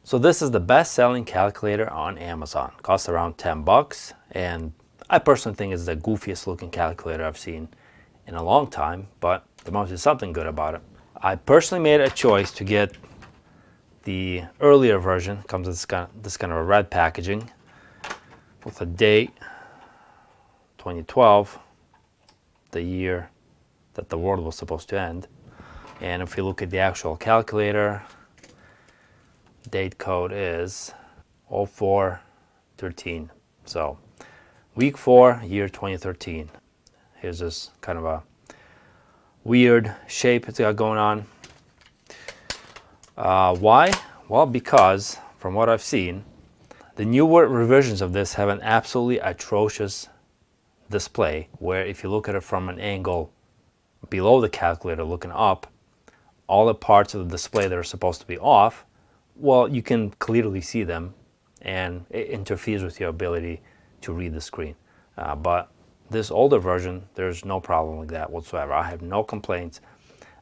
So this is the best-selling calculator on Amazon. Costs around 10 bucks, and I personally think it's the goofiest looking calculator I've seen in a long time, but there must be something good about it. I personally made a choice to get the earlier version. Comes with this kind of a red packaging with a date, 2012, the year that the world was supposed to end. And if you look at the actual calculator, date code is 0413. So week 4, year 2013. Here's this kind of a weird shape it's got going on. Why? Well, because from what I've seen, the newer revisions of this have an absolutely atrocious display where if you look at it from an angle below the calculator looking up, all the parts of the display that are supposed to be off, well, you can clearly see them, and it interferes with your ability to read the screen. But this older version, there's no problem like that whatsoever. I have no complaints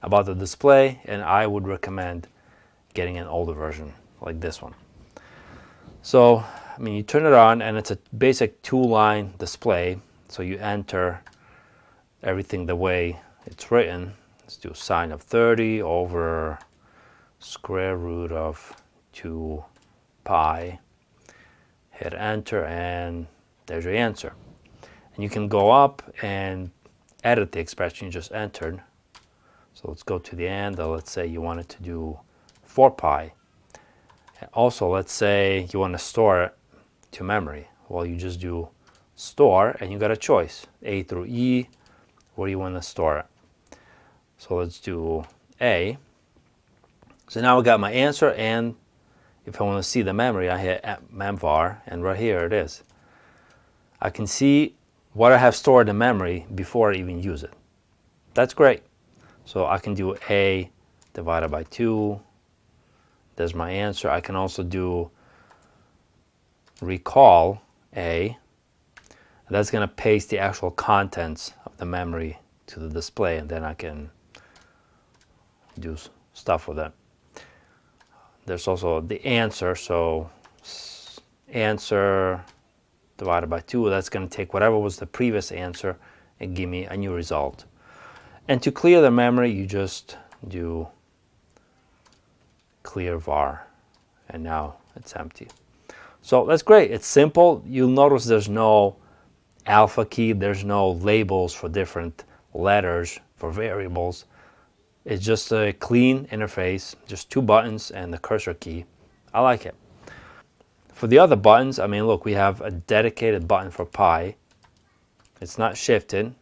about the display, and I would recommend getting an older version like this one. So, I mean, you turn it on, and it's a basic 2-line display. So you enter everything the way it's written. Let's do sine of 30 over square root of 2 pi. Hit enter, and there's your answer. And you can go up and edit the expression you just entered. So let's go to the end. Let's say you wanted to do 4 pi. And also, let's say you want to store it to memory. Well, you just do store, and you got a choice, A through E, where you want to store it. So let's do A. So now I got my answer, and if I want to see the memory, I hit memvar, and right here it is. I can see what I have stored in memory before I even use it. That's great. So I can do A divided by 2. There's my answer. I can also do recall A. That's going to paste the actual contents of the memory to the display, and then I can do stuff with it. There's also the answer. So answer divided by 2, that's going to take whatever was the previous answer and give me a new result. And to clear the memory, you just do clear var, and now it's empty. So that's great. It's simple. You'll notice there's no alpha key, there's no labels for different letters for variables. It's just a clean interface, just 2 buttons and the cursor key. I like it. For the other buttons, I mean, look, we have a dedicated button for pi. It's not shifted,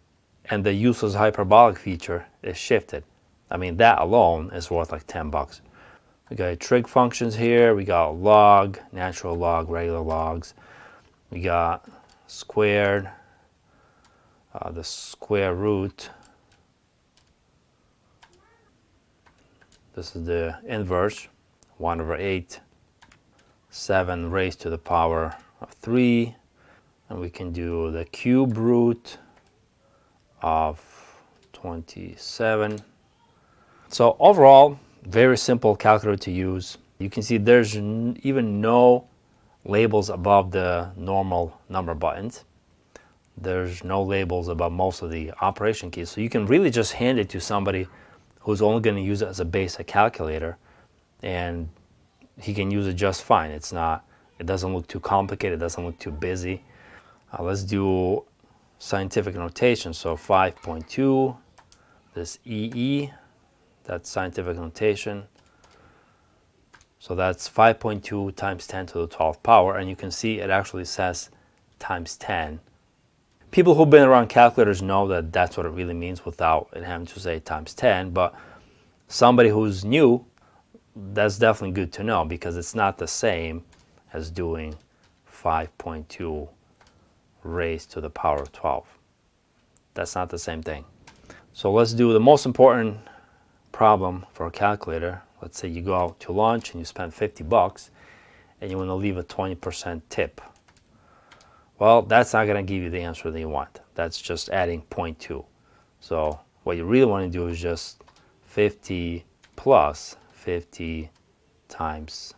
and the useless hyperbolic feature is shifted. I mean, that alone is worth like 10 bucks. We got trig functions here. We got log, natural log, regular logs. We got squared, the square root. This is the inverse, 1 over 8, 7 raised to the power of 3. And we can do the cube root of 27. So overall, very simple calculator to use. You can see there's even no labels above the normal number buttons. There's no labels above most of the operation keys. So you can really just hand it to somebody who's only going to use it as a basic calculator, and he can use it just fine. It doesn't look too complicated, it doesn't look too busy. Let's do scientific notation. So 5.2, this EE, that's scientific notation. So that's 5.2 times 10 to the 12th power, and you can see it actually says times 10. People who've been around calculators know that that's what it really means without it having to say times 10, but somebody who's new, that's definitely good to know, because it's not the same as doing 5.2 raised to the power of 12. That's not the same thing. So let's do the most important problem for a calculator. Let's say you go out to lunch and you spend 50 bucks and you want to leave a 20% tip. Well, that's not going to give you the answer that you want. That's just adding 0.2. So what you really want to do is just 50 plus 50 times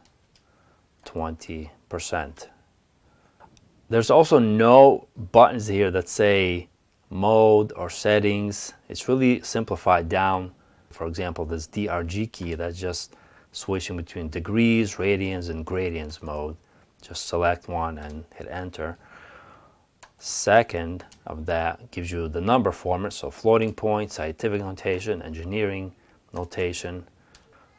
20%. There's also no buttons here that say mode or settings. It's really simplified down. For example, this DRG key, that's just switching between degrees, radians, and gradients mode. Just select one and hit enter. Second of that gives you the number format, so floating point, scientific notation, engineering notation.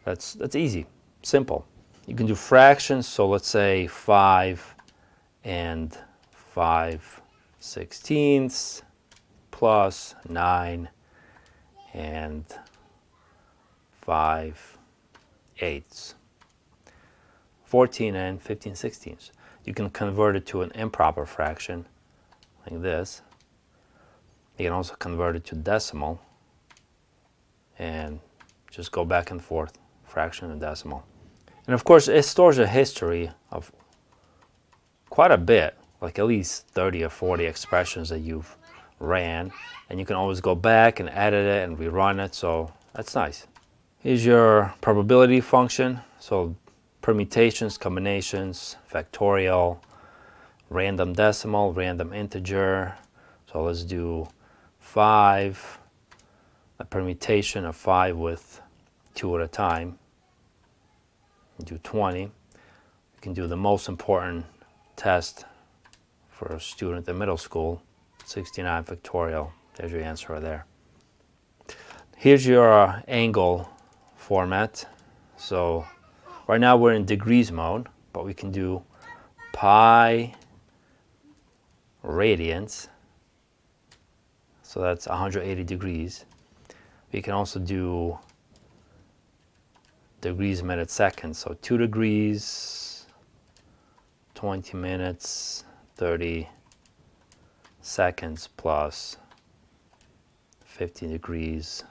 That's easy, simple. You can do fractions, so let's say 5 and 5/16 plus 9 and 5/8, 14 and 15/16. You can convert it to an improper fraction like this. You can also convert it to decimal and just go back and forth, fraction and decimal. And of course, it stores a history of quite a bit, like at least 30 or 40 expressions that you've ran, and you can always go back and edit it and rerun it, so that's nice. Here's your probability function, so permutations, combinations, factorial, random decimal, random integer. So let's do 5, a permutation of 5 with 2 at a time. Do 20. You can do the most important test for a student in middle school, 69 factorial. There's your answer right there. Here's your angle format. So right now we're in degrees mode, but we can do pi radians. So that's 180 degrees. We can also do degrees, minutes, seconds. So 2 degrees, 20 minutes, 30 seconds plus 50 degrees,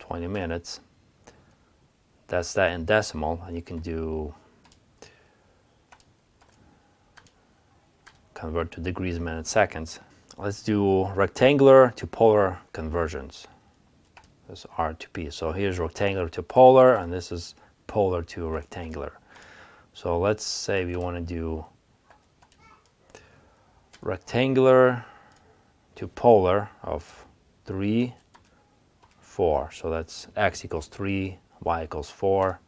20 minutes. That's that in decimal, and you can do convert to degrees, minutes, seconds. Let's do rectangular to polar conversions. This R to P. So here's rectangular to polar, and this is polar to rectangular. So let's say we want to do rectangular to polar of 3, 4. So that's x equals 3, y equals 4.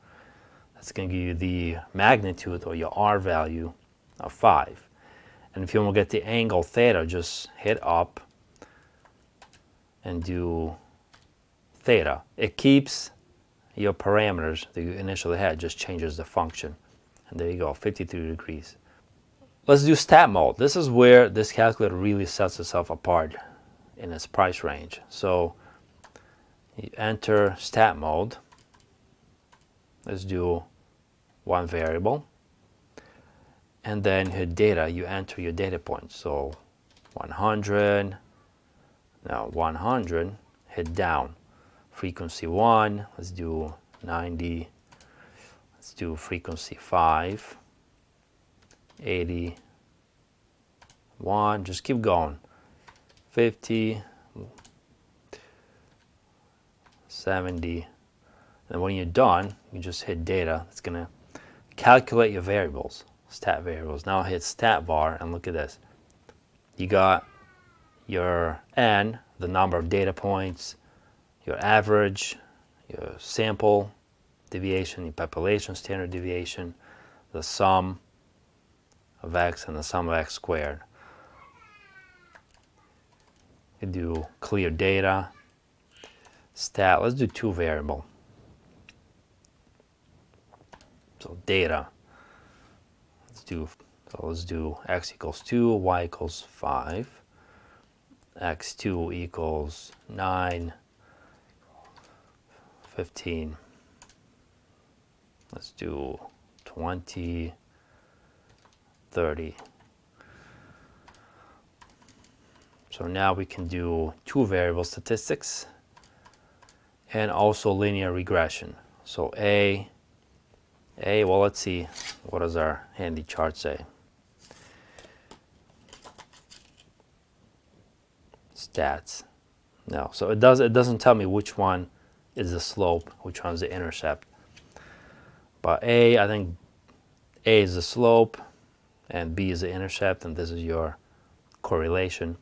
That's going to give you the magnitude or your R value of 5. And if you want to get the angle theta, just hit up and do theta. It keeps your parameters that you initially had, just changes the function. And there you go, 53 degrees. Let's do stat mode. This is where this calculator really sets itself apart in its price range. So you enter stat mode. Let's do one variable. And then hit data, you enter your data points. So 100, now 100, hit down. Frequency 1, let's do 90, let's do frequency 5, 80, 1, just keep going. 50, 70, and when you're done, you just hit data. It's gonna calculate your variables, stat variables. Now hit stat bar and look at this. You got your n, the number of data points, your average, your sample deviation, your population standard deviation, the sum of x and the sum of x squared. You do clear data, stat, let's do 2 variable. So data, let's do x equals 2, y equals 5, x2 equals 9, 15. Let's do 20, 30. So now we can do 2 variable statistics and also linear regression. So well, let's see, what does our handy chart say? Stats. No, so it doesn't tell me which one is the slope, which one is the intercept. But I think A is the slope, and B is the intercept, and this is your correlation.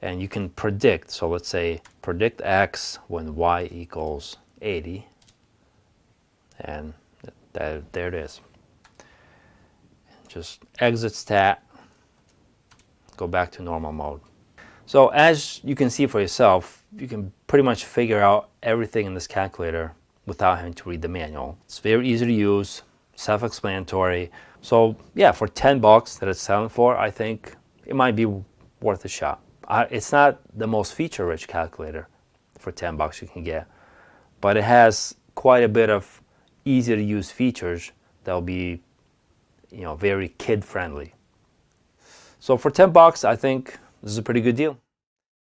And you can predict, so let's say predict X when Y equals 80, and there it is. Just exit stat, go back to normal mode. So as you can see for yourself, you can pretty much figure out everything in this calculator without having to read the manual. It's very easy to use, self-explanatory. So yeah, for 10 bucks that it's selling for, I think it might be worth a shot. It's not the most feature-rich calculator for 10 bucks you can get, but it has quite a bit of easy to use features that will be, very kid-friendly. So for 10 bucks, I think this is a pretty good deal.